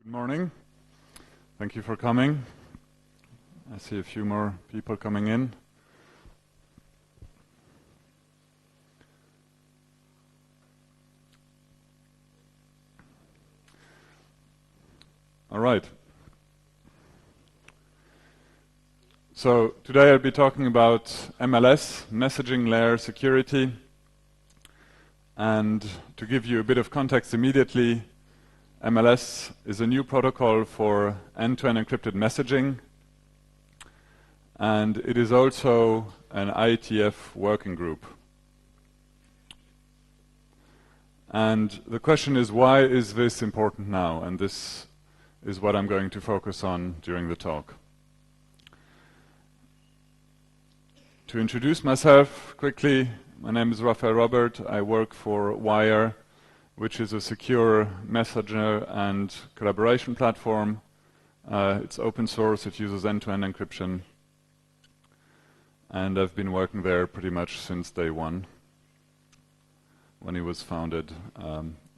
Good morning. Thank you for coming. I see a few more people coming in. All right. So today I'll be talking about MLS, messaging layer security. And to give you a bit of context immediately, MLS is a new protocol for end-to-end encrypted messaging, and it is also an IETF working group. And the question is, why is this important now? And this is what I'm going to focus on during the talk. To introduce myself quickly, my name is Raphael Robert. I work for Wire, which is a secure messenger and collaboration platform. It's open source, it uses end-to-end encryption. And I've been working there pretty much since day one, when it was founded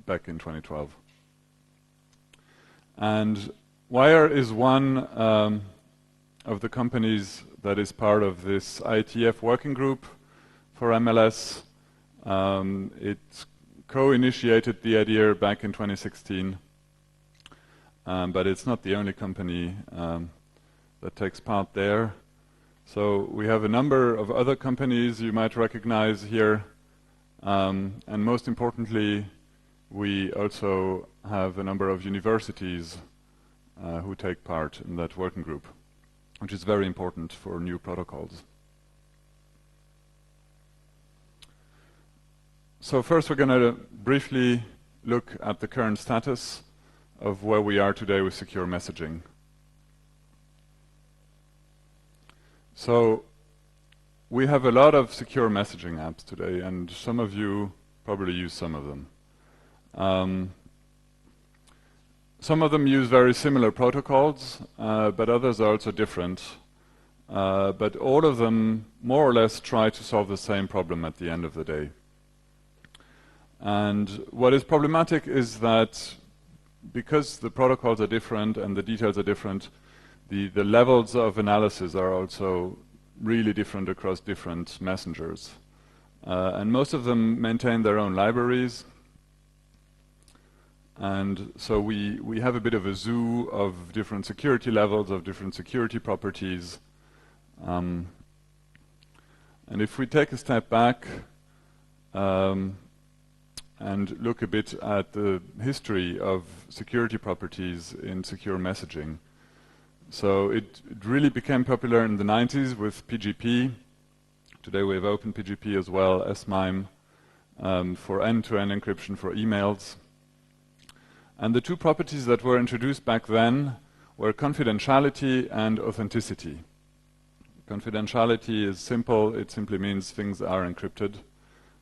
back in 2012. And Wire is one of the companies that is part of this IETF working group for MLS. It's co-initiated the idea back in 2016, but it's not the only company that takes part there. So we have a number of other companies you might recognize here, and most importantly, we also have a number of universities who take part in that working group, which is very important for new protocols. So first we're going to briefly look at the current status of where we are today with secure messaging. So we have a lot of secure messaging apps today, and some of you probably use some of them. Some of them use very similar protocols, but others are also different. But all of them more or less try to solve the same problem at the end of the day. And what is problematic is that because the protocols are different and the details are different, the levels of analysis are also really different across different messengers. And most of them maintain their own libraries. And so we have a bit of a zoo of different security levels, of different security properties. And if we take a step back, and look a bit at the history of security properties in secure messaging. So it really became popular in the 90s with PGP. Today we have OpenPGP as well, SMIME, for end-to-end encryption for emails. And the two properties that were introduced back then were confidentiality and authenticity. Confidentiality is simple. It simply means things are encrypted.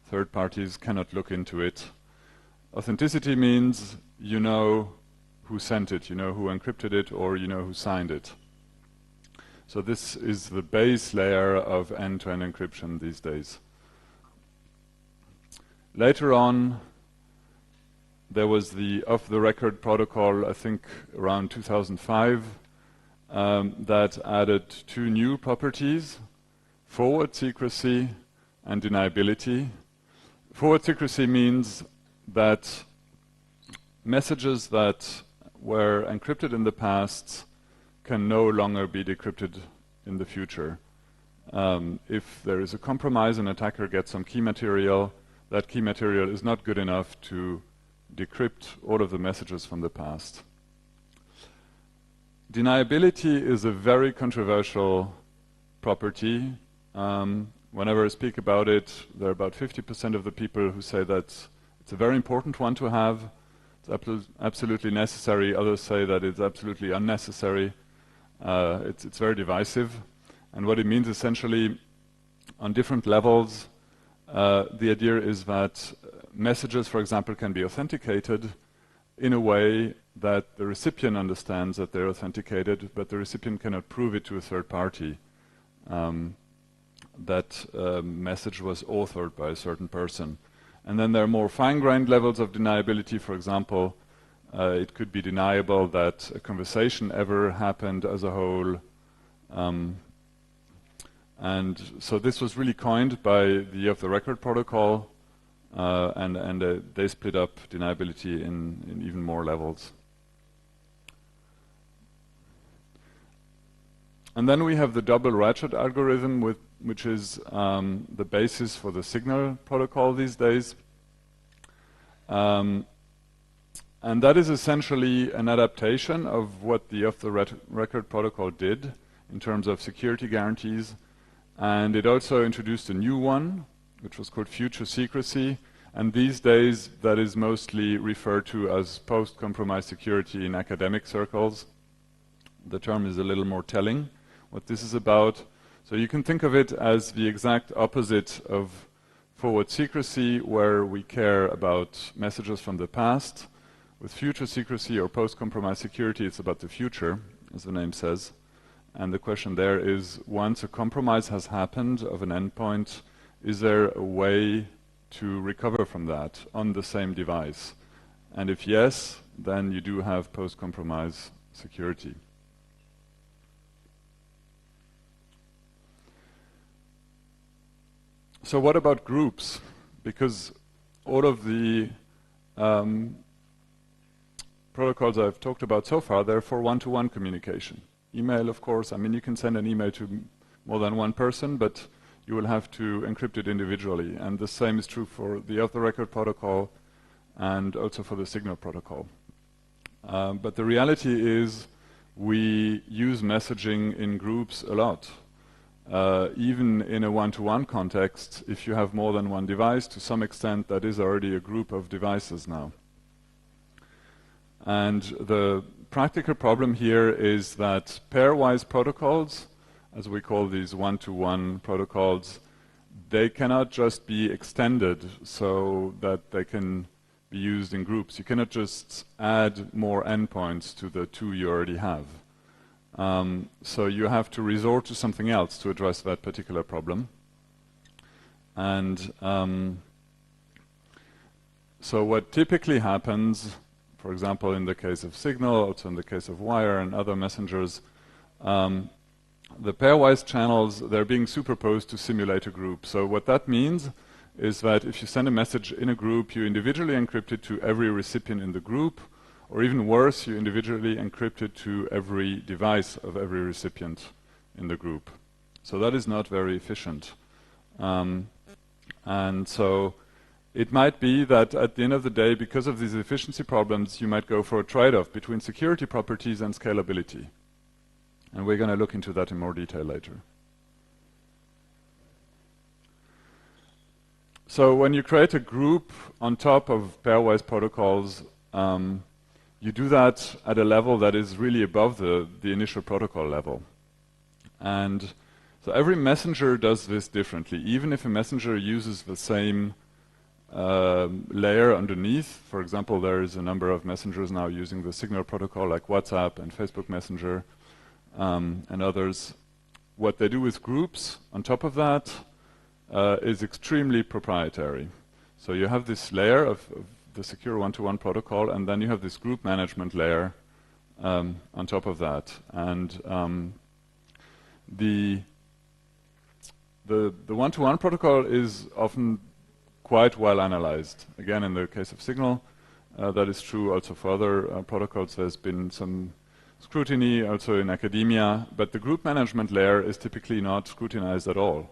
Third parties cannot look into it. Authenticity means you know who sent it, you know who encrypted it, or you know who signed it. So this is the base layer of end-to-end encryption these days. Later on, there was the off-the-record protocol, I think around 2005, that added two new properties, forward secrecy and deniability. Forward secrecy means that messages that were encrypted in the past can no longer be decrypted in the future. If there is a compromise, an attacker gets some key material, that key material is not good enough to decrypt all of the messages from the past. Deniability is a very controversial property. Whenever I speak about it, there are about 50% of the people who say that it's a very important one to have. It's absolutely necessary. Others say that it's absolutely unnecessary. It's very divisive. And what it means essentially, on different levels, the idea is that messages, for example, can be authenticated in a way that the recipient understands that they're authenticated, but the recipient cannot prove it to a third party. That message was authored by a certain person. And then there are more fine-grained levels of deniability. For example, It could be deniable that a conversation ever happened as a whole. And so this was really coined by the off-the-record protocol, and they split up deniability in even more levels. And then we have the double ratchet algorithm, which is the basis for the Signal protocol these days. And that is essentially an adaptation of what the off-the-record protocol did in terms of security guarantees. And it also introduced a new one, which was called future secrecy. And these days, that is mostly referred to as post-compromise security in academic circles. The term is a little more telling what this is about. So you can think of it as the exact opposite of forward secrecy, where we care about messages from the past. With future secrecy or post-compromise security, it's about the future, as the name says. And the question there is, once a compromise has happened of an endpoint, is there a way to recover from that on the same device? And if yes, then you do have post-compromise security. So what about groups? Because all of the protocols I've talked about so far, they're for one-to-one communication. Email, of course, I mean, you can send an email to more than one person, but you will have to encrypt it individually. And the same is true for the off-the-record protocol and also for the Signal protocol. But the reality is we use messaging in groups a lot. Even in a one-to-one context, if you have more than one device, to some extent that is already a group of devices now. And the practical problem here is that pairwise protocols, as we call these one-to-one protocols, they cannot just be extended so that they can be used in groups. You cannot just add more endpoints to the two you already have. So you have to resort to something else to address that particular problem. And so what typically happens, for example, in the case of Signal, also in the case of Wire and other messengers, the pairwise channels, they're being superposed to simulate a group. So what that means is that if you send a message in a group, you individually encrypt it to every recipient in the group, or even worse, you individually encrypt it to every device of every recipient in the group. So that is not very efficient. And so it might be that at the end of the day, because of these efficiency problems, you might go for a trade-off between security properties and scalability. And we're going to look into that in more detail later. So when you create a group on top of pairwise protocols, you do that at a level that is really above the initial protocol level. And so every messenger does this differently. Even if a messenger uses the same layer underneath, for example, there is a number of messengers now using the Signal protocol like WhatsApp and Facebook Messenger and others. What they do with groups on top of that is extremely proprietary. So you have this layer of the secure one-to-one protocol, and then you have this group management layer on top of that. And the one-to-one protocol is often quite well analyzed. Again, in the case of Signal, that is true also for other protocols. There's been some scrutiny also in academia, but the group management layer is typically not scrutinized at all.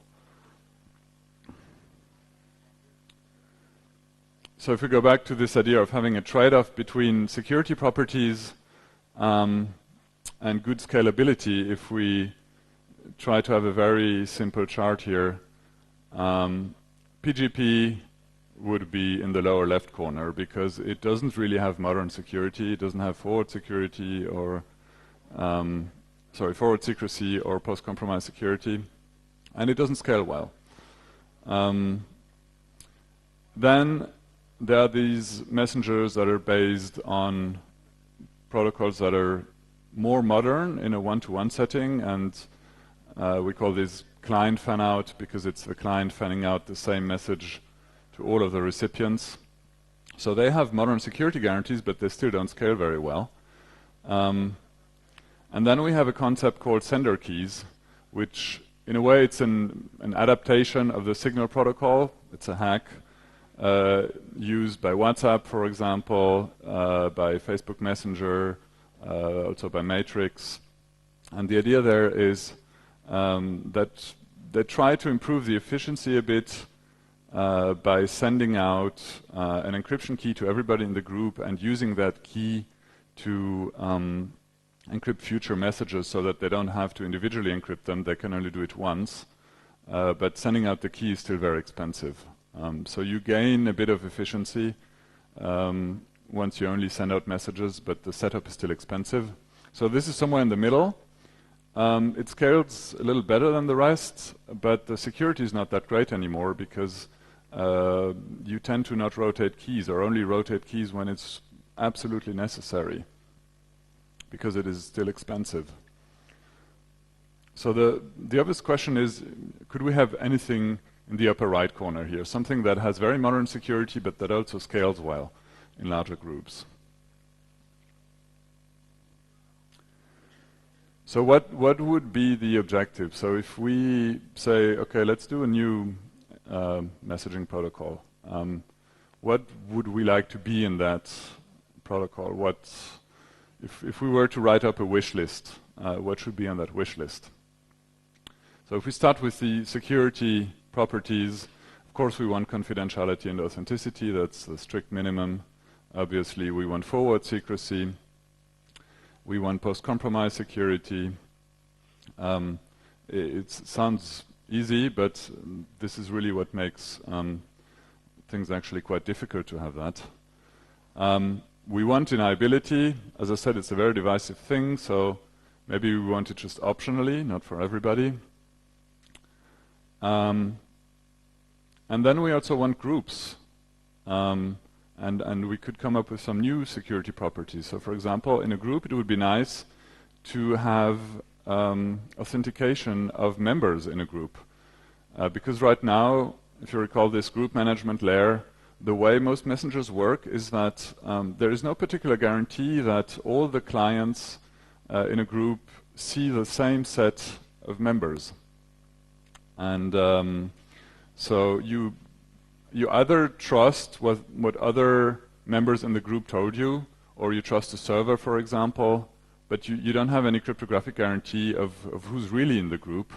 So if we go back to this idea of having a trade-off between security properties and good scalability, if we try to have a very simple chart here, PGP would be in the lower left corner because it doesn't really have modern security. It doesn't have forward security or forward secrecy or post-compromise security, and it doesn't scale well. Then there are these messengers that are based on protocols that are more modern in a one-to-one setting, and we call this client fan-out because it's the client fanning out the same message to all of the recipients. So they have modern security guarantees, but they still don't scale very well. And then we have a concept called sender keys, which in a way it's an adaptation of the Signal protocol. It's a hack used by WhatsApp, for example, by Facebook Messenger, also by Matrix. And the idea there is that they try to improve the efficiency a bit by sending out an encryption key to everybody in the group and using that key to encrypt future messages so that they don't have to individually encrypt them. They can only do it once. But sending out the key is still very expensive. So you gain a bit of efficiency once you only send out messages, but the setup is still expensive. So this is somewhere in the middle. It scales a little better than the rest, but the security is not that great anymore because you tend to not rotate keys or only rotate keys when it's absolutely necessary, because it is still expensive. So the obvious question is, could we have anything in the upper right corner here, something that has very modern security but that also scales well in larger groups? So what would be the objective? So if we say, okay, let's do a new messaging protocol, what would we like to be in that protocol? If we were to write up a wish list, what should be on that wish list? So if we start with the security properties, of course we want confidentiality and authenticity. That's the strict minimum. Obviously we want forward secrecy. We want post-compromise security. It sounds easy, but this is really what makes things actually quite difficult to have that. We want deniability. As I said, it's a very divisive thing, so maybe we want it just optionally, not for everybody. And then we also want groups. And we could come up with some new security properties. So for example, in a group it would be nice to have authentication of members in a group. Because right now, if you recall this group management layer, the way most messengers work is that there is no particular guarantee that all the clients in a group see the same set of members. And so you either trust what other members in the group told you, or you trust the server, for example, but you don't have any cryptographic guarantee of who's really in the group.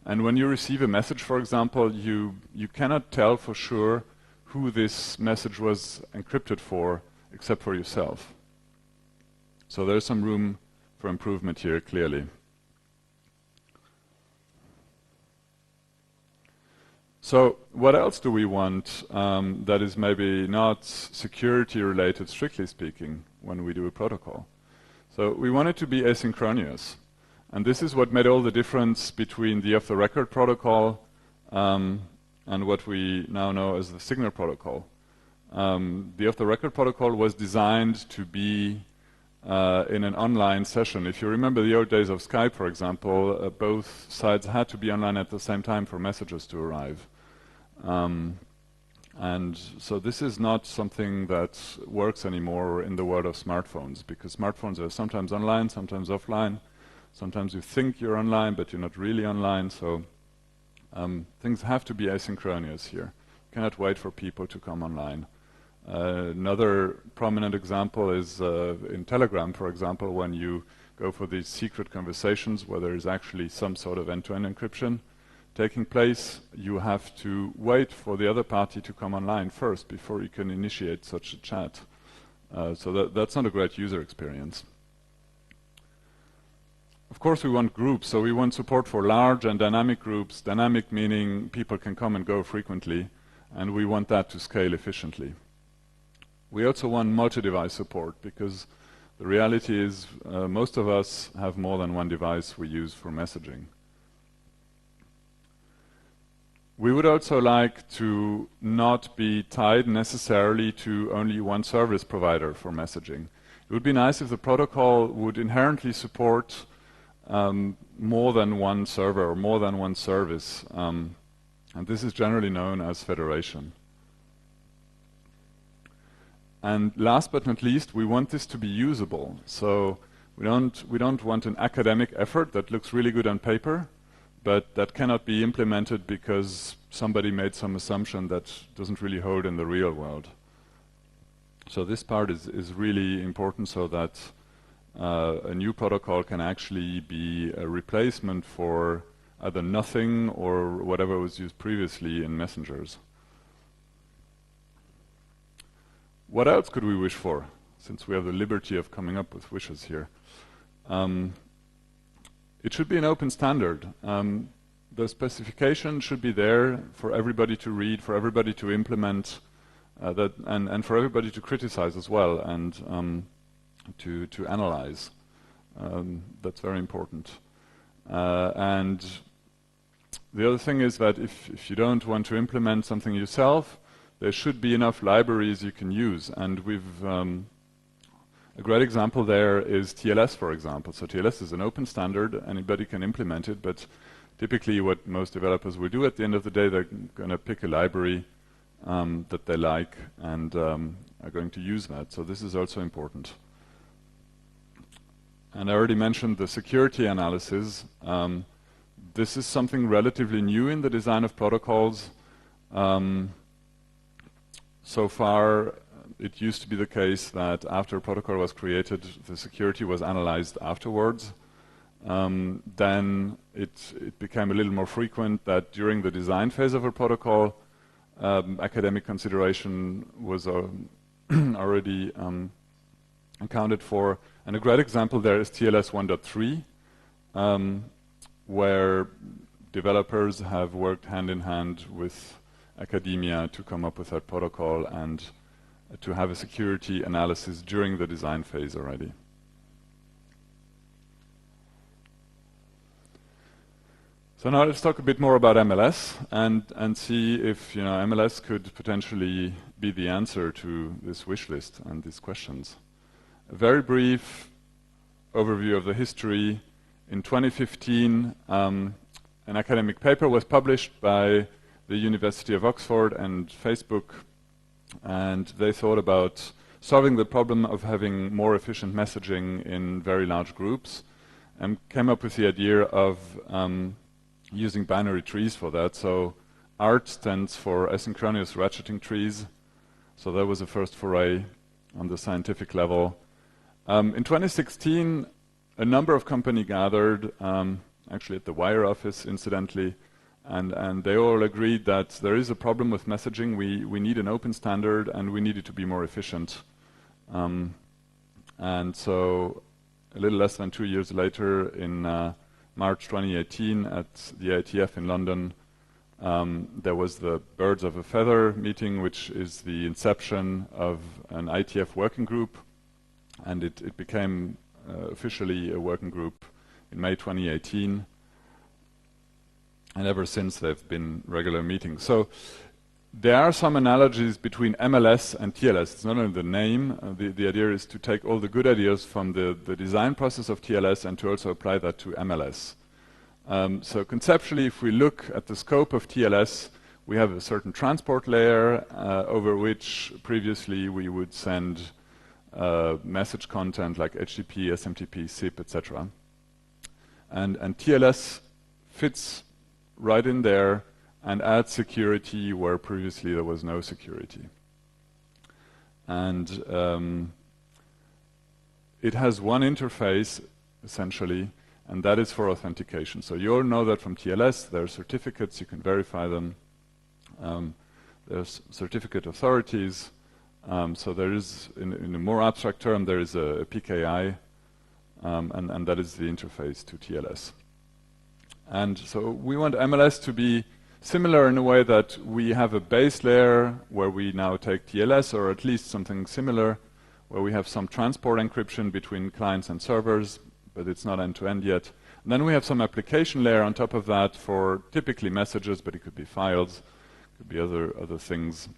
And when you receive a message, for example, you cannot tell for sure who this message was encrypted for, except for yourself. So there's some room for improvement here, clearly. So what else do we want that is maybe not security related, strictly speaking, when we do a protocol? So we want it to be asynchronous. And this is what made all the difference between the off-the-record protocol and what we now know as the Signal protocol. The off-the-record protocol was designed to be in an online session. If you remember the old days of Skype, for example, both sides had to be online at the same time for messages to arrive. And so this is not something that works anymore in the world of smartphones, because smartphones are sometimes online, sometimes offline. Sometimes you think you're online, but you're not really online. So things have to be asynchronous here. You cannot wait for people to come online. Another prominent example is in Telegram, for example, when you go for these secret conversations where there is actually some sort of end-to-end encryption taking place, you have to wait for the other party to come online first before you can initiate such a chat. So that's not a great user experience. Of course we want groups, so we want support for large and dynamic groups. Dynamic meaning people can come and go frequently, and we want that to scale efficiently. We also want multi-device support, because the reality is most of us have more than one device we use for messaging. We would also like to not be tied necessarily to only one service provider for messaging. It would be nice if the protocol would inherently support more than one server or more than one service. And this is generally known as federation. And last but not least, we want this to be usable. So we don't want an academic effort that looks really good on paper, but that cannot be implemented because somebody made some assumption that doesn't really hold in the real world. So this part is really important, so that a new protocol can actually be a replacement for either nothing or whatever was used previously in messengers. What else could we wish for, since we have the liberty of coming up with wishes here? It should be an open standard. The specification should be there for everybody to read, for everybody to implement, and for everybody to criticize as well, and to analyze. That's very important. And the other thing is that if you don't want to implement something yourself, there should be enough libraries you can use. And we've a great example there is TLS, for example. So TLS is an open standard, anybody can implement it, but typically what most developers will do at the end of the day, they're going to pick a library that they like and are going to use that. So this is also important. And I already mentioned the security analysis. This is something relatively new in the design of protocols. So far, it used to be the case that after a protocol was created, the security was analyzed afterwards. Then it became a little more frequent that during the design phase of a protocol, academic consideration was already accounted for. And a great example there is TLS 1.3, where developers have worked hand in hand with academia to come up with that protocol and to have a security analysis during the design phase already. So now let's talk a bit more about MLS and see if MLS could potentially be the answer to this wish list and these questions. A very brief overview of the history. In 2015, an academic paper was published by the University of Oxford and Facebook, and they thought about solving the problem of having more efficient messaging in very large groups, and came up with the idea of using binary trees for that. So ART stands for asynchronous ratcheting trees. So that was the first foray on the scientific level. In 2016, a number of companies gathered, actually at the Wire office, incidentally, and they all agreed that there is a problem with messaging. We need an open standard, and we need it to be more efficient. And so a little less than 2 years later, in March 2018 at the IETF in London, there was the Birds of a Feather meeting, which is the inception of an IETF working group, and it became officially a working group in May 2018. And ever since, they've been regular meetings. So there are some analogies between MLS and TLS. It's not only the name. The idea is to take all the good ideas from the design process of TLS and to also apply that to MLS. So conceptually, if we look at the scope of TLS, we have a certain transport layer over which previously we would send message content like HTTP, SMTP, SIP, etc. And TLS fits right in there and adds security where previously there was no security. And it has one interface, essentially, and that is for authentication. So you all know that from TLS, there are certificates, you can verify them. There's certificate authorities. So there is, in a more abstract term, there is a PKI, and that is the interface to TLS. And so we want MLS to be similar in a way that we have a base layer where we now take TLS, or at least something similar, where we have some transport encryption between clients and servers, but it's not end-to-end yet. And then we have some application layer on top of that for typically messages, but it could be files, it could be other things.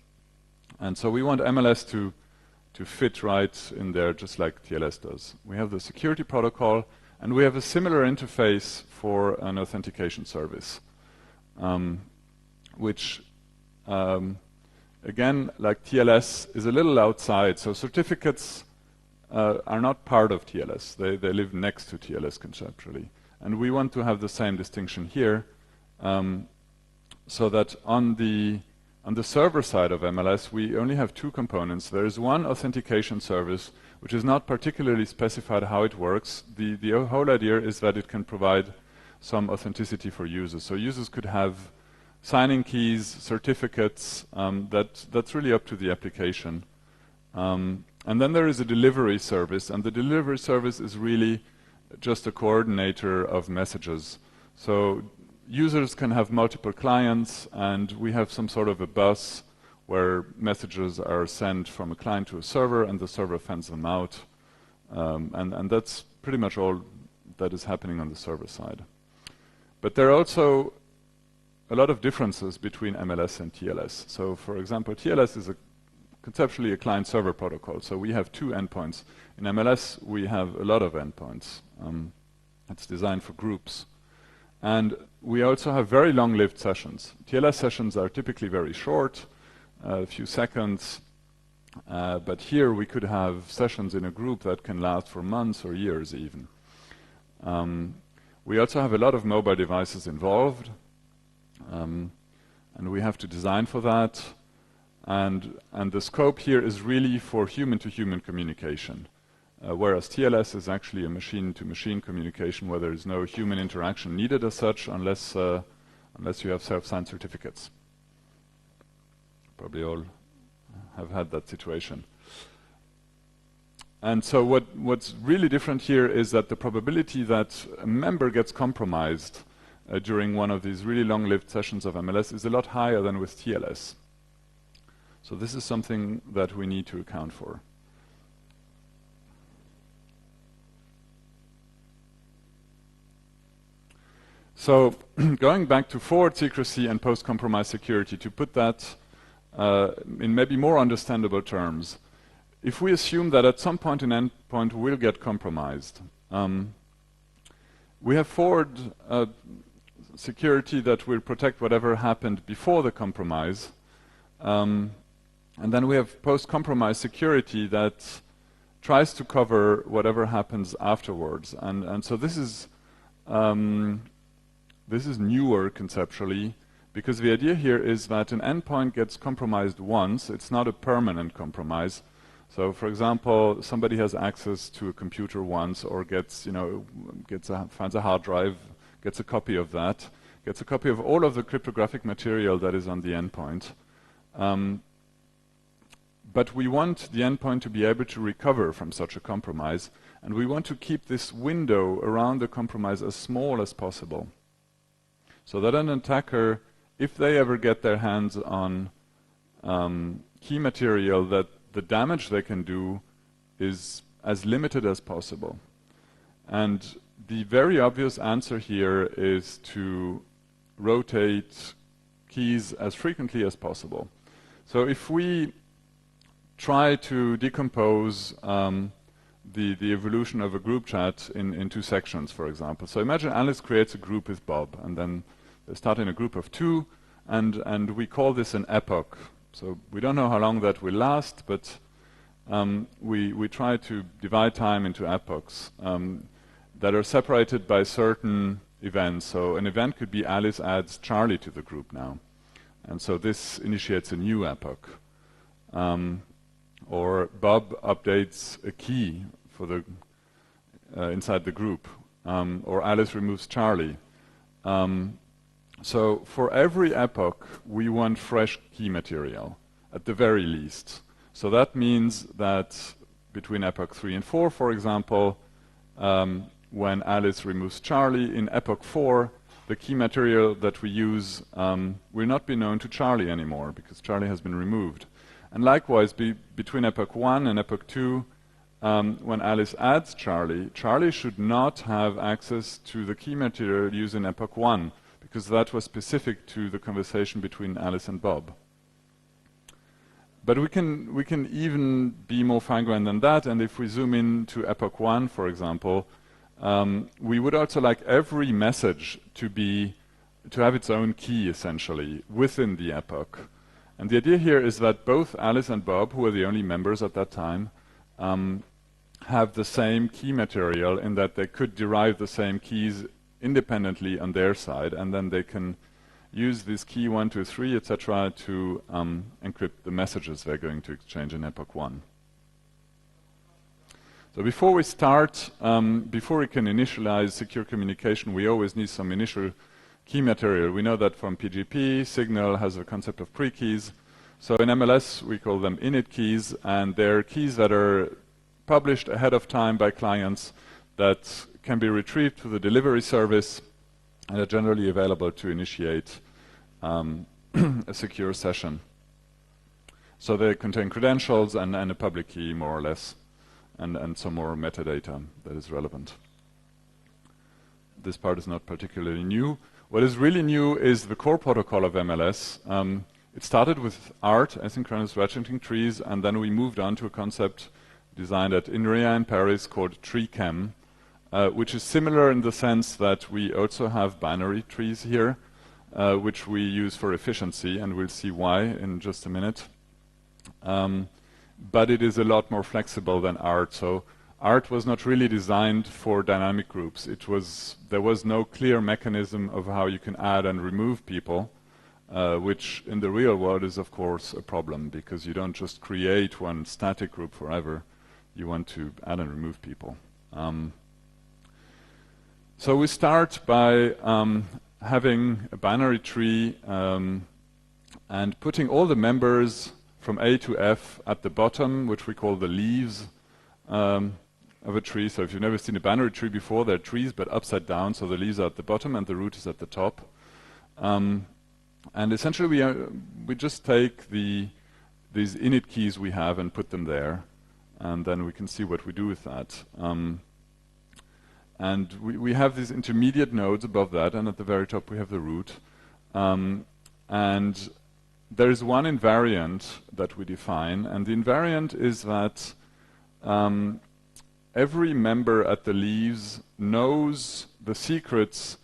And so we want MLS to fit right in there, just like TLS does. We have the security protocol, and we have a similar interface for an authentication service, which again, like TLS is a little outside. So certificates are not part of TLS. They live next to TLS conceptually. And we want to have the same distinction here, so that on the server side of MLS, we only have two components. There is one authentication service, which is not particularly specified how it works. The whole idea is that it can provide some authenticity for users. So users could have signing keys, certificates, that's really up to the application. And then there is a delivery service, and the delivery service is really just a coordinator of messages. So users can have multiple clients, and we have some sort of a bus where messages are sent from a client to a server, and the server sends them out. And that's pretty much all that is happening on the server side. But there are also a lot of differences between MLS and TLS. So for example, TLS is conceptually a client-server protocol. So we have two endpoints. In MLS, we have a lot of endpoints. It's designed for groups. And we also have very long-lived sessions. TLS sessions are typically very short, a few seconds. But here we could have sessions in a group that can last for months or years even. We also have a lot of mobile devices involved. And we have to design for that. And the scope here is really for human-to-human communication, whereas TLS is actually a machine-to-machine communication where there is no human interaction needed as such, unless you have self-signed certificates. Probably all have had that situation. And so what's really different here is that the probability that a member gets compromised during one of these really long-lived sessions of MLS is a lot higher than with TLS. So this is something that we need to account for. So going back to forward secrecy and post-compromise security, to put that in maybe more understandable terms, if we assume that at some point an endpoint will get compromised, we have forward security that will protect whatever happened before the compromise. And then we have post-compromise security that tries to cover whatever happens afterwards. And so this is newer conceptually, because the idea here is that an endpoint gets compromised once. It's not a permanent compromise. So for example, somebody has access to a computer once, or finds a hard drive, gets a copy of that, gets a copy of all of the cryptographic material that is on the endpoint. But we want the endpoint to be able to recover from such a compromise, and we want to keep this window around the compromise as small as possible, so that an attacker, if they ever get their hands on key material, that the damage they can do is as limited as possible. And the very obvious answer here is to rotate keys as frequently as possible. So if we try to decompose the evolution of a group chat in two sections, for example. So imagine Alice creates a group with Bob, and then they start in a group of two, and we call this an epoch. So we don't know how long that will last, but we try to divide time into epochs that are separated by certain events. So an event could be Alice adds Charlie to the group now. And so this initiates a new epoch. Or Bob updates a key for the inside the group, or Alice removes Charlie. So for every epoch, we want fresh key material, at the very least. So that means that between epoch 3 and 4, for example, when Alice removes Charlie, in epoch 4, the key material that we use will not be known to Charlie anymore, because Charlie has been removed. And likewise, between epoch 1 and epoch 2, when Alice adds Charlie, Charlie should not have access to the key material used in epoch 1, because that was specific to the conversation between Alice and Bob. But we can even be more fine-grained than that, and if we zoom in to epoch 1, for example, we would also like every message to have its own key, essentially, within the epoch. And the idea here is that both Alice and Bob, who were the only members at that time, have the same key material in that they could derive the same keys independently on their side, and then they can use this key 1, 2, 3, etc. to encrypt the messages they're going to exchange in epoch 1. So before we start, before we can initialize secure communication, we always need some initial key material. We know that from PGP, Signal has a concept of pre-keys. So in MLS, we call them Init keys, and they're keys that are published ahead of time by clients that can be retrieved through the delivery service and are generally available to initiate a secure session. So they contain credentials and a public key, more or less, and some more metadata that is relevant. This part is not particularly new. What is really new is the core protocol of MLS. It started with ART, asynchronous ratcheting trees, and then we moved on to a concept designed at INRIA in Paris called TreeKEM, which is similar in the sense that we also have binary trees here, which we use for efficiency, and we'll see why in just a minute. But it is a lot more flexible than ART. So ART was not really designed for dynamic groups. There was no clear mechanism of how you can add and remove people, which in the real world is of course a problem, because you don't just create one static group forever. You want to add and remove people. So we start by having a binary tree and putting all the members from A to F at the bottom, which we call the leaves of a tree. So if you've never seen a binary tree before, they're trees but upside down, so the leaves are at the bottom and the root is at the top. And essentially we just take these init keys we have and put them there, and then we can see what we do with that. And we have these intermediate nodes above that, and at the very top we have the root. And there is one invariant that we define, and the invariant is that every member at the leaves knows the secrets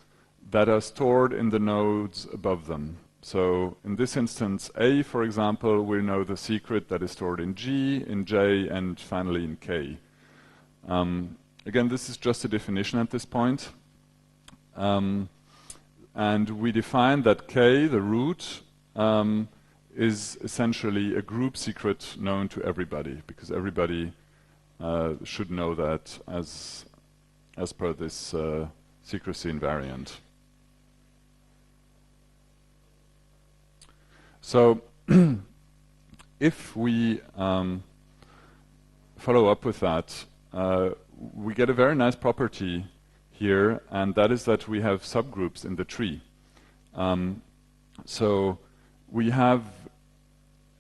that are stored in the nodes above them. So in this instance, A, for example, will know the secret that is stored in G, in J, and finally in K. Again, this is just a definition at this point. And we define that K, the root, is essentially a group secret known to everybody, because everybody should know that as per this secrecy invariant. So if we follow up with that, we get a very nice property here, and that is that we have subgroups in the tree. So we have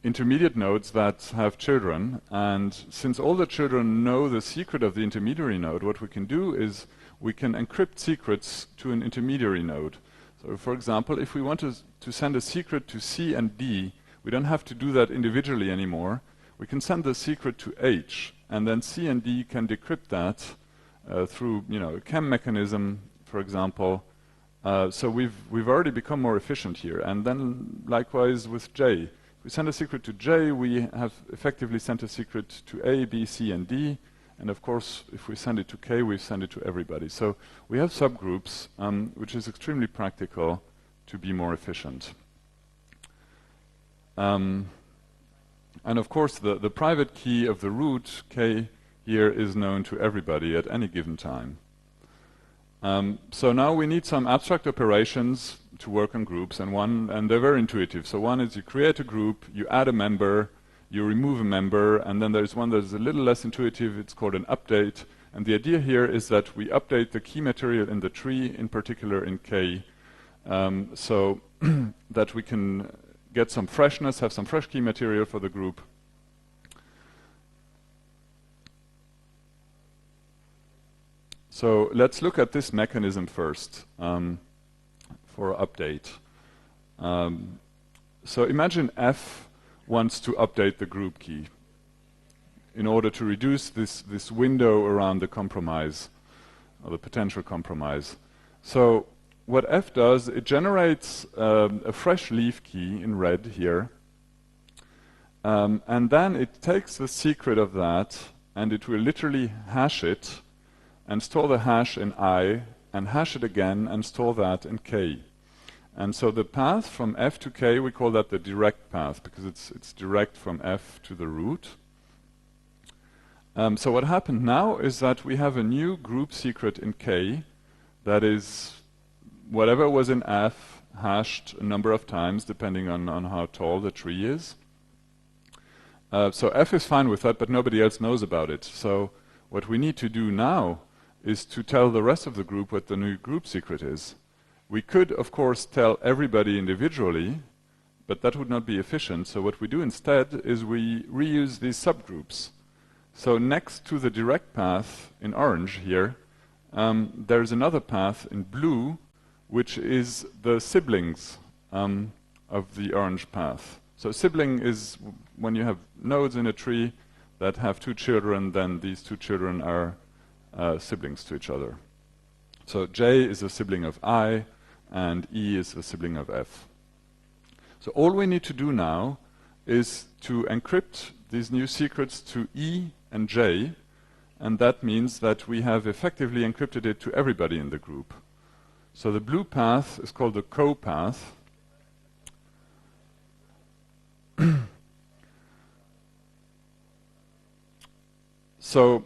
intermediate nodes that have children, and since all the children know the secret of the intermediary node, what we can do is we can encrypt secrets to an intermediary node. So for example, if we want to send a secret to C and D, we don't have to do that individually anymore. We can send the secret to H, and then C and D can decrypt that through a KEM mechanism, for example. So we've already become more efficient here. And then likewise with J. If we send a secret to J, we have effectively sent a secret to A, B, C, and D. And of course, if we send it to K, we send it to everybody. So we have subgroups, which is extremely practical to be more efficient. And of course, the private key of the root, K, here is known to everybody at any given time. So now we need some abstract operations to work on groups, and they're very intuitive. So one is you create a group, you add a member, you remove a member, and then there's one that's a little less intuitive. It's called an update. And the idea here is that we update the key material in the tree, in particular in K, so that we can get some freshness, have some fresh key material for the group. So let's look at this mechanism first for update. So imagine F wants to update the group key in order to reduce this window around the compromise, or the potential compromise. So what F does, it generates a fresh leaf key in red here, And then it takes the secret of that and it will literally hash it and store the hash in I and hash it again and store that in K. And so the path from F to K, we call that the direct path because it's direct from F to the root. So what happened now is that we have a new group secret in K that is whatever was in F hashed a number of times depending on how tall the tree is. So F is fine with that, but nobody else knows about it. So what we need to do now is to tell the rest of the group what the new group secret is. We could, of course, tell everybody individually, but that would not be efficient. So what we do instead is we reuse these subgroups. So next to the direct path in orange here, there's another path in blue, which is the siblings of the orange path. So sibling is when you have nodes in a tree that have two children, then these two children are siblings to each other. So J is a sibling of I, and E is a sibling of F. So all we need to do now is to encrypt these new secrets to E and J, and that means that we have effectively encrypted it to everybody in the group. So the blue path is called the co-path. So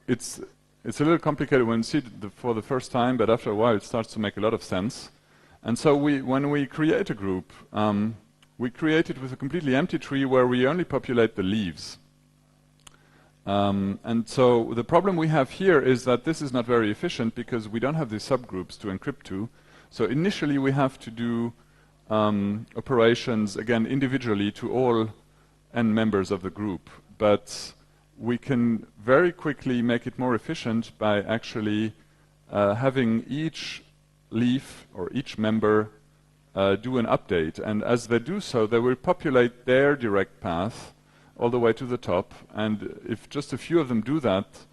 it's a little complicated when you see it for the first time, but after a while it starts to make a lot of sense. And so when we create a group, we create it with a completely empty tree where we only populate the leaves. And so the problem we have here is that this is not very efficient because we don't have these subgroups to encrypt to. So initially we have to do operations, again, individually to all n members of the group. But we can very quickly make it more efficient by actually having each leaf or each member do an update. And as they do so, they will populate their direct path all the way to the top. And if just a few of them do that,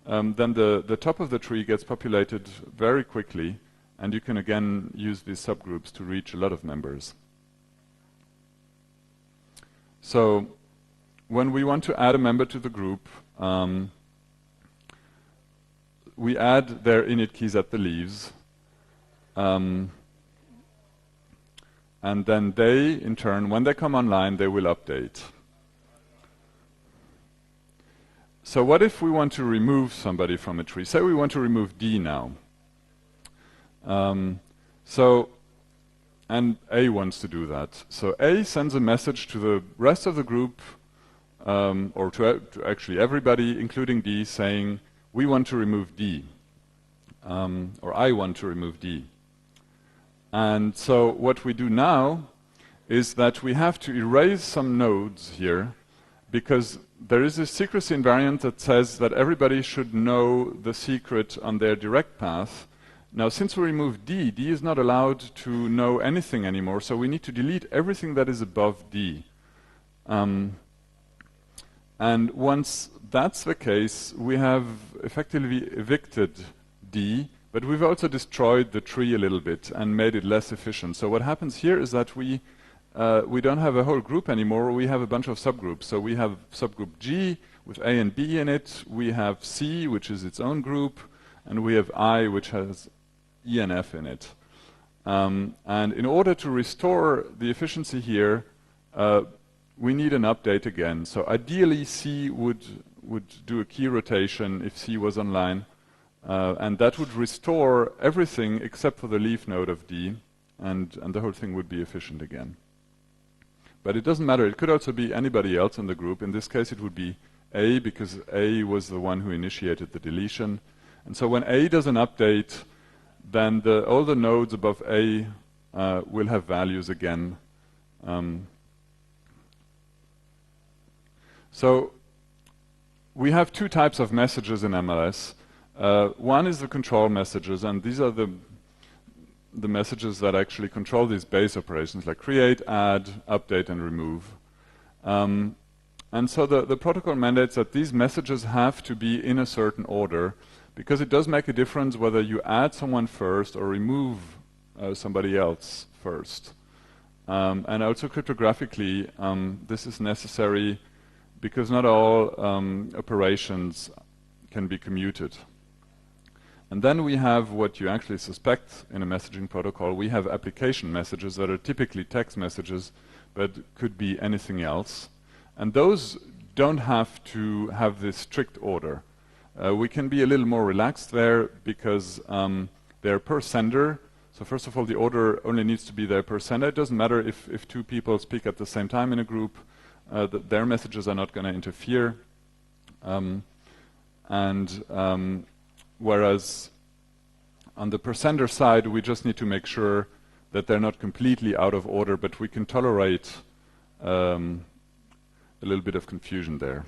then the top of the tree gets populated very quickly. And you can again use these subgroups to reach a lot of members. So when we want to add a member to the group, we add their init keys at the leaves. And then they, in turn, when they come online, they will update. So what if we want to remove somebody from a tree? Say we want to remove D now. And A wants to do that. So A sends a message to the rest of the group, or to actually everybody, including D, saying, we want to remove D. Or I want to remove D. And so what we do now is that we have to erase some nodes here, because there is a secrecy invariant that says that everybody should know the secret on their direct path. Now, since we remove D, D is not allowed to know anything anymore, so we need to delete everything that is above D. And once that's the case, we have effectively evicted D, but we've also destroyed the tree a little bit and made it less efficient. So what happens here is that we don't have a whole group anymore, we have a bunch of subgroups. So we have subgroup G with A and B in it, we have C, which is its own group, and we have I, which has E and F in it. And in order to restore the efficiency here, we need an update again. So ideally C would do a key rotation if C was online, and that would restore everything except for the leaf node of D, and the whole thing would be efficient again. But it doesn't matter, it could also be anybody else in the group. In this case it would be A, because A was the one who initiated the deletion. And so when A does an update, then all the nodes above A will have values again. So we have two types of messages in MLS. One is the control messages, and these are the messages that actually control these base operations like create, add, update, and remove. And so the protocol mandates that these messages have to be in a certain order, because it does make a difference whether you add someone first or remove somebody else first. And also cryptographically, this is necessary because not all operations can be commuted. And then we have what you actually suspect in a messaging protocol. We have application messages that are typically text messages, but could be anything else. And those don't have to have this strict order. We can be a little more relaxed there because they're per sender. So first of all, the order only needs to be there per sender. It doesn't matter if two people speak at the same time in a group. Their messages are not going to interfere. Whereas on the per sender side, we just need to make sure that they're not completely out of order, but we can tolerate a little bit of confusion there.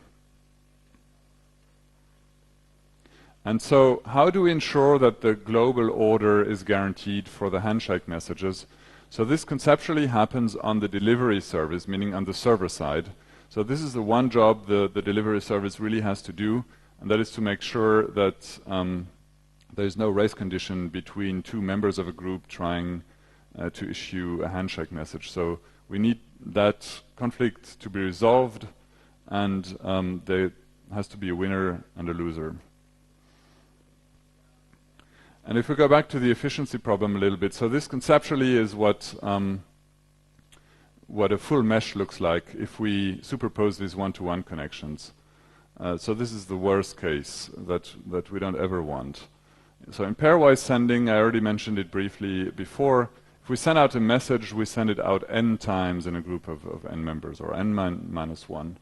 And so how do we ensure that the global order is guaranteed for the handshake messages? So this conceptually happens on the delivery service, meaning on the server side. So this is the one job the delivery service really has to do, and that is to make sure that there is no race condition between two members of a group trying to issue a handshake message. So we need that conflict to be resolved, and there has to be a winner and a loser. And if we go back to the efficiency problem a little bit, so this conceptually is what a full mesh looks like if we superpose these one-to-one connections. So this is the worst case that we don't ever want. So in pairwise sending, I already mentioned it briefly before. If we send out a message, we send it out n times in a group of n members, or n minus 1.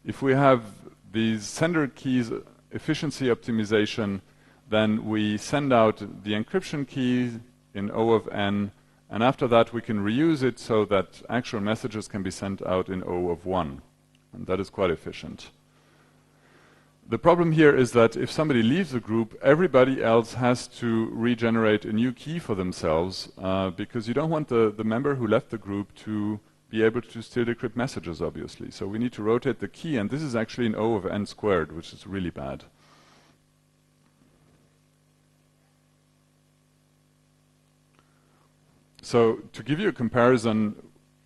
If we have these sender keys efficiency optimization, then we send out the encryption key in O of n, and after that we can reuse it so that actual messages can be sent out in O of 1. And that is quite efficient. The problem here is that if somebody leaves the group, everybody else has to regenerate a new key for themselves, because you don't want the member who left the group to be able to still decrypt messages, obviously. So we need to rotate the key, and this is actually an O of n squared, which is really bad. So to give you a comparison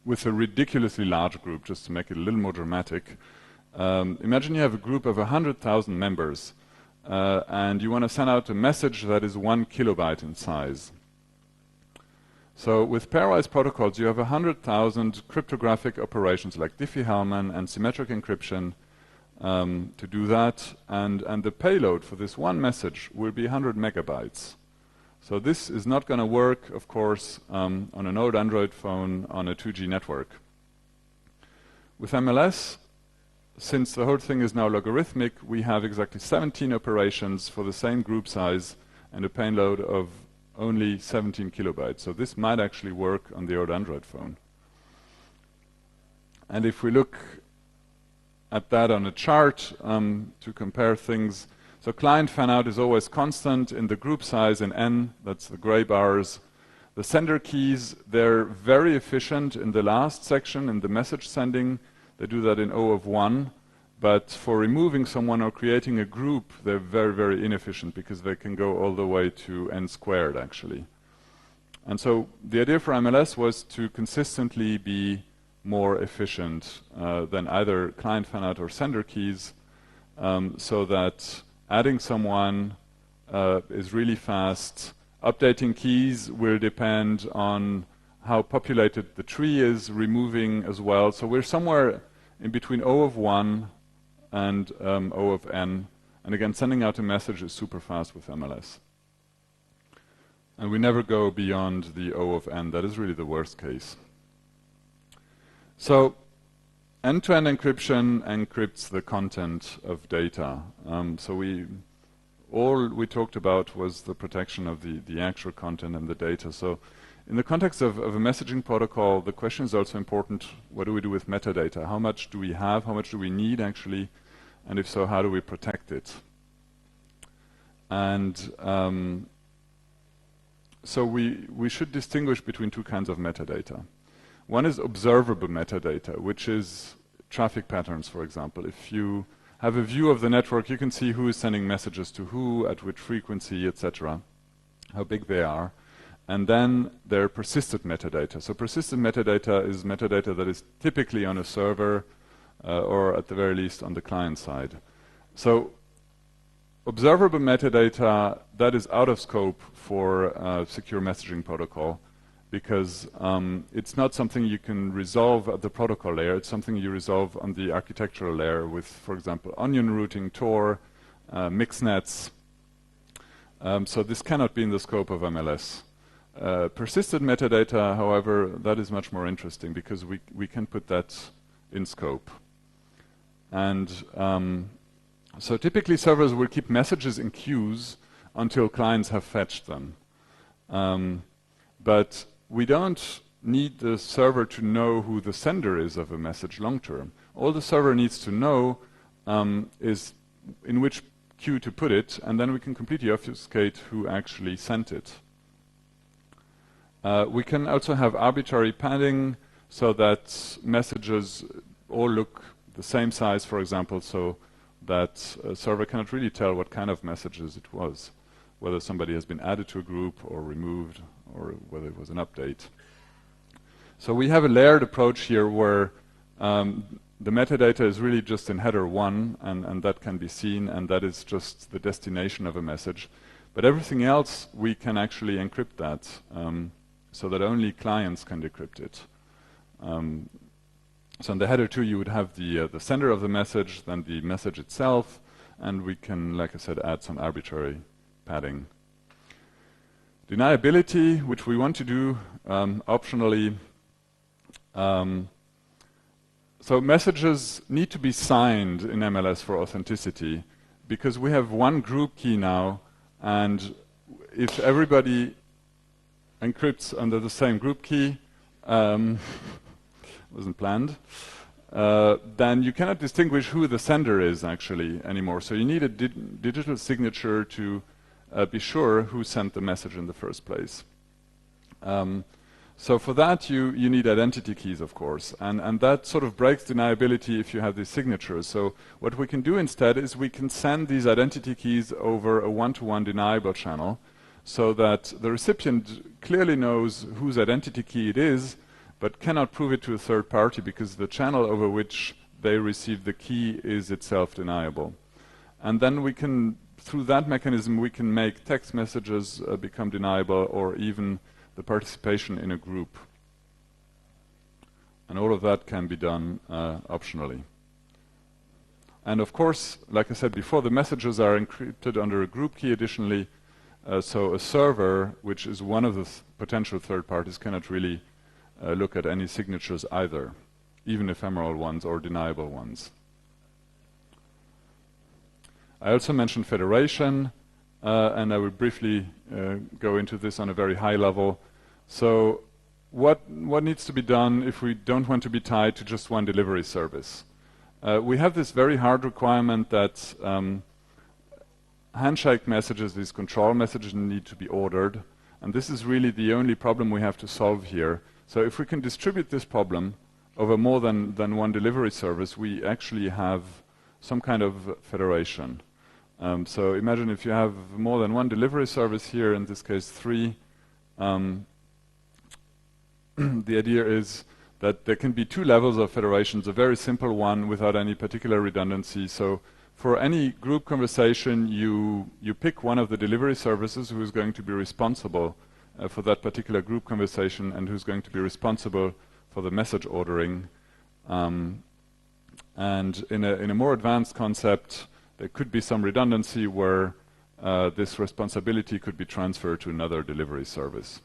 with a ridiculously large group, just to make it a little more dramatic, imagine you have a group of 100,000 members, and you want to send out a message that is 1 kilobyte in size. So with pairwise protocols, you have 100,000 cryptographic operations like Diffie-Hellman and symmetric encryption to do that, and the payload for this one message will be 100 megabytes. So this is not going to work, of course, on an old Android phone on a 2G network. With MLS, since the whole thing is now logarithmic, we have exactly 17 operations for the same group size and a payload of only 17 kilobytes. So this might actually work on the old Android phone. And if we look at that on a chart to compare things, so client fanout is always constant in the group size in n, that's the gray bars. The sender keys, they're very efficient in the last section, in the message sending. They do that in O of 1. But for removing someone or creating a group, they're very, very inefficient because they can go all the way to n squared, actually. And so the idea for MLS was to consistently be more efficient than either client fanout or sender keys, so that adding someone is really fast. Updating keys will depend on how populated the tree is, removing as well. So we're somewhere in between O of 1 and O of n. And again, sending out a message is super fast with MLS. And we never go beyond the O of n. That is really the worst case. So end-to-end encryption encrypts the content of data. So all we talked about was the protection of the actual content and the data. So in the context of a messaging protocol, the question is also important, what do we do with metadata? How much do we have? How much do we need, actually? And if so, how do we protect it? And so we should distinguish between two kinds of metadata. One is observable metadata, which is traffic patterns, for example. If you have a view of the network, you can see who is sending messages to who, at which frequency, etc., how big they are. and then there are persistent metadata. So persistent metadata is metadata that is typically on a server or at the very least on the client side. So observable metadata, that is out of scope for secure messaging protocol, because it's not something you can resolve at the protocol layer. It's something you resolve on the architectural layer with, for example, onion routing, Tor, mixnets. So this cannot be in the scope of MLS. Persistent metadata, however, that is much more interesting because we can put that in scope. And so typically servers will keep messages in queues until clients have fetched them. But we don't need the server to know who the sender is of a message long term. All the server needs to know is in which queue to put it, and then we can completely obfuscate who actually sent it. We can also have arbitrary padding so that messages all look the same size, for example, so that a server cannot really tell what kind of messages it was, whether somebody has been added to a group or removed, or whether it was an update. So we have a layered approach here where the metadata is really just in header 1, and that can be seen, and that is just the destination of a message. But everything else, we can actually encrypt that, so that only clients can decrypt it. So in the header 2, you would have the sender of the message, then the message itself, and we can, like I said, add some arbitrary padding. Deniability, which we want to do optionally. So messages need to be signed in MLS for authenticity, because we have one group key now, and if everybody encrypts under the same group key, wasn't planned, then you cannot distinguish who the sender is actually anymore. So you need a digital signature to be sure who sent the message in the first place. So for that you need identity keys, of course, and that sort of breaks deniability if you have these signatures. So what we can do instead is we can send these identity keys over a one-to-one deniable channel, so that the recipient clearly knows whose identity key it is, but cannot prove it to a third party because the channel over which they receive the key is itself deniable. And then we can, through that mechanism, we can make text messages become deniable, or even the participation in a group. And all of that can be done optionally. And of course, like I said before, the messages are encrypted under a group key additionally, so a server, which is one of the potential third parties, cannot really look at any signatures either, even ephemeral ones or deniable ones. I also mentioned federation, and I will briefly go into this on a very high level. So what needs to be done if we don't want to be tied to just one delivery service? We have this very hard requirement that handshake messages, these control messages, need to be ordered, and this is really the only problem we have to solve here. So if we can distribute this problem over more than one delivery service, we actually have some kind of federation. So imagine if you have more than one delivery service here, in this case 3, the idea is that there can be 2 levels of federations, a very simple one without any particular redundancy. So for any group conversation, you pick one of the delivery services who is going to be responsible for that particular group conversation, and who's going to be responsible for the message ordering. And in a more advanced concept, there could be some redundancy where this responsibility could be transferred to another delivery service.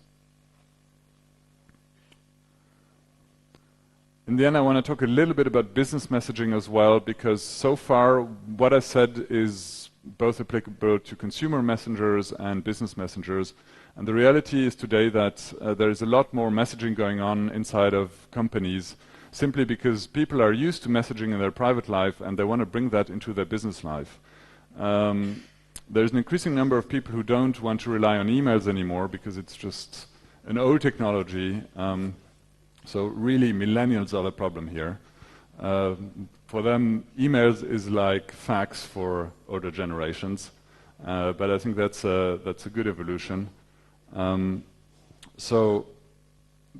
In the end, I want to talk a little bit about business messaging as well, because so far what I said is both applicable to consumer messengers and business messengers. And the reality is today that there is a lot more messaging going on inside of companies, simply because people are used to messaging in their private life and they want to bring that into their business life. There's an increasing number of people who don't want to rely on emails anymore because it's just an old technology. So really millennials are the problem here. For them, emails is like fax for older generations, but I think that's a good evolution. So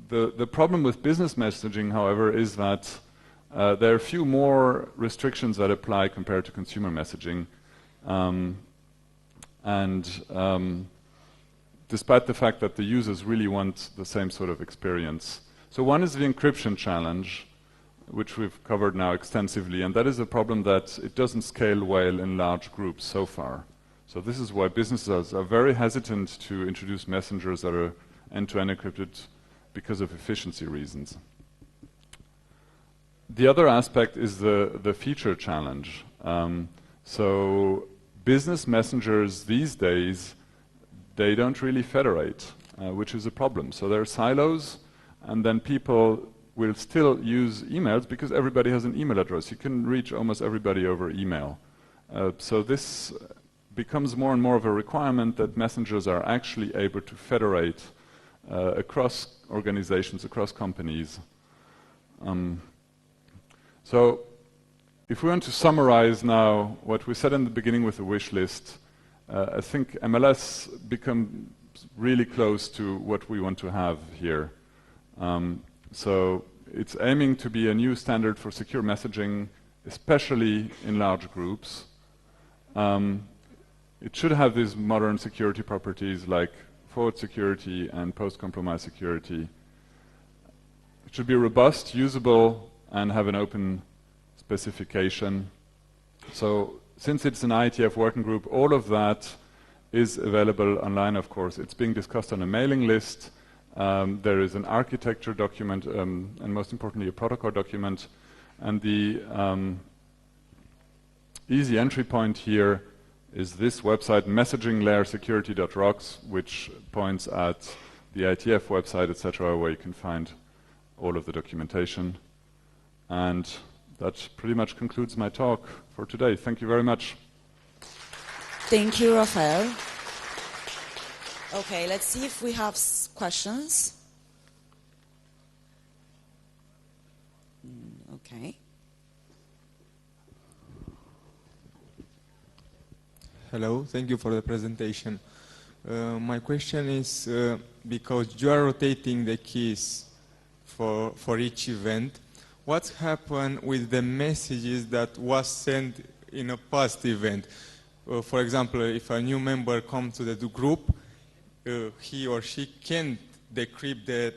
the problem with business messaging, however, is that there are few more restrictions that apply compared to consumer messaging. Despite the fact that the users really want the same sort of experience. So one is the encryption challenge, which we've covered now extensively, and that is a problem that it doesn't scale well in large groups so far. So this is why businesses are very hesitant to introduce messengers that are end-to-end encrypted because of efficiency reasons. The other aspect is the feature challenge. So business messengers these days, they don't really federate, which is a problem. So there are silos, and then people will still use emails because everybody has an email address. You can reach almost everybody over email. So this becomes more and more of a requirement that messengers are actually able to federate across organizations, across companies. So if we want to summarize now what we said in the beginning with the wish list, I think MLS becomes really close to what we want to have here. So it's aiming to be a new standard for secure messaging, especially in large groups. It should have these modern security properties like forward security and post-compromise security. It should be robust, usable, and have an open specification. So since it's an IETF working group, all of that is available online, of course. It's being discussed on a mailing list. There is an architecture document, and most importantly, a protocol document. And the easy entry point here is this website, messaginglayersecurity.rocks, which points at the IETF website, etc., where you can find all of the documentation. And that pretty much concludes my talk for today. Thank you very much. Thank you, Rafael. Okay, let's see if we have questions. Okay. Hello, thank you for the presentation. My question is, because you are rotating the keys for each event, what happened with the messages that was sent in a past event? For example, if a new member comes to the group, he or she can't decrypt the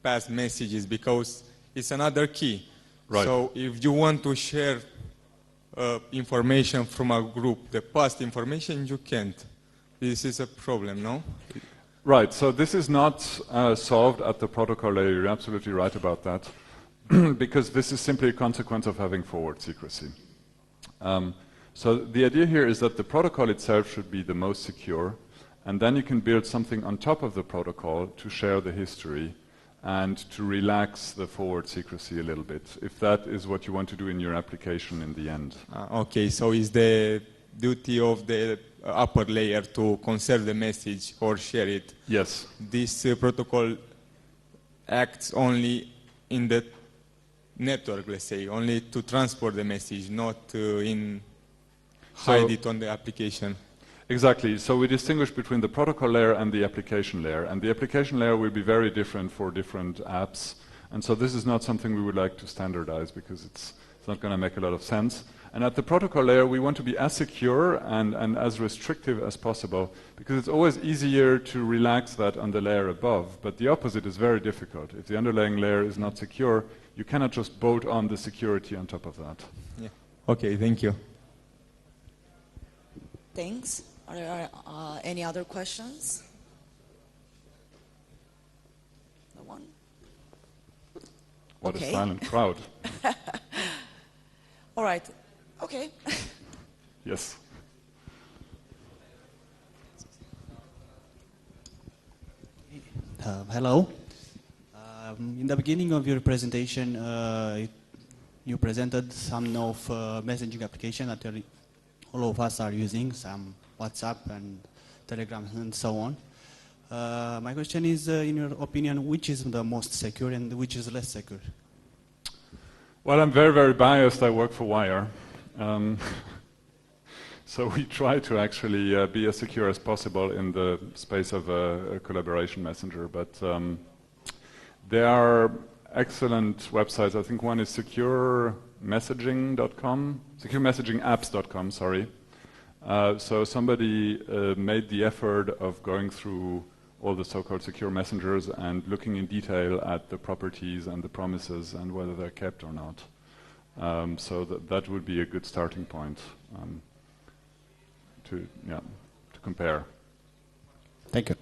past messages because it's another key. Right. So if you want to share information from a group, the past information, you can't. This is a problem, no? Right, so this is not solved at the protocol layer. You're absolutely right about that. Because this is simply a consequence of having forward secrecy. So the idea here is that the protocol itself should be the most secure, and then you can build something on top of the protocol to share the history and to relax the forward secrecy a little bit, if that is what you want to do in your application in the end. Okay, so is the duty of the upper layer to conserve the message or share it? Yes. This protocol acts only in the network, let's say, only to transport the message, not hide it on the application. Exactly. So we distinguish between the protocol layer and the application layer. And the application layer will be very different for different apps. And so this is not something we would like to standardize because it's not going to make a lot of sense. And at the protocol layer, we want to be as secure and as restrictive as possible because it's always easier to relax that on the layer above. But the opposite is very difficult. If the underlying layer is not secure, you cannot just bolt on the security on top of that. Yeah. Okay, thank you. Thanks. Are there any other questions? No one? What Okay. a silent crowd. All right. Okay. Yes. Hello. In the beginning of your presentation, you presented some of messaging application that all of us are using, some WhatsApp and Telegram and so on. My question is, in your opinion, which is the most secure and which is less secure? Well, I'm very, very biased. I work for Wire. So we try to actually be as secure as possible in the space of a collaboration messenger. But there are excellent websites. I think one is securemessaging.com, securemessagingapps.com, sorry. So somebody made the effort of going through all the so-called secure messengers and looking in detail at the properties and the promises and whether they're kept or not. So that would be a good starting point to compare. Thank you.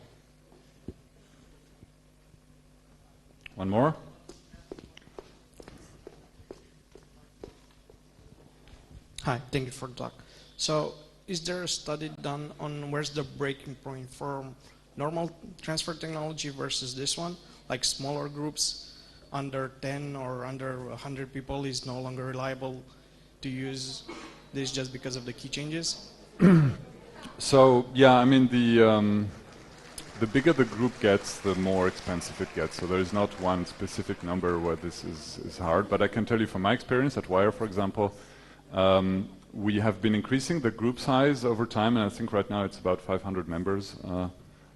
One more? Hi, thank you for the talk. So, is there a study done on where's the breaking point for normal transfer technology versus this one? Like smaller groups under 10 or under 100 people is no longer reliable to use this just because of the key changes? So, yeah, I mean, the bigger the group gets, the more expensive it gets. So there is not one specific number where this is hard. But I can tell you from my experience at Wire, for example, we have been increasing the group size over time, and I think right now it's about 500 members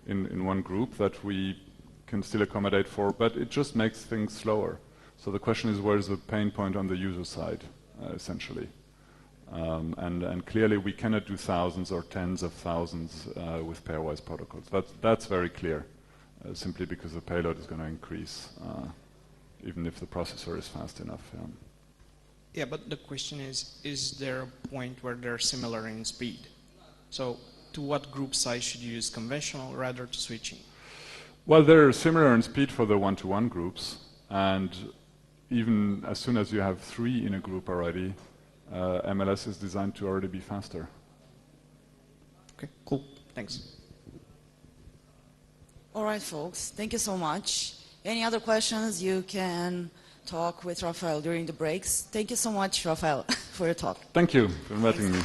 in one group that we can still accommodate for, but it just makes things slower. So the question is, where's the pain point on the user side, essentially? And clearly we cannot do thousands or tens of thousands with pairwise protocols. That's very clear, simply because the payload is going to increase, even if the processor is fast enough. Yeah. Yeah, but the question is there a point where they're similar in speed? So to what group size should you use, conventional rather to switching? Well, they're similar in speed for the one-to-one groups, and even as soon as you have 3 in a group already, MLS is designed to already be faster. Okay, cool. Thanks. All right, folks. Thank you so much. Any other questions? You can talk with Rafael during the breaks. Thank you so much, Rafael, for your talk. Thank you for inviting me.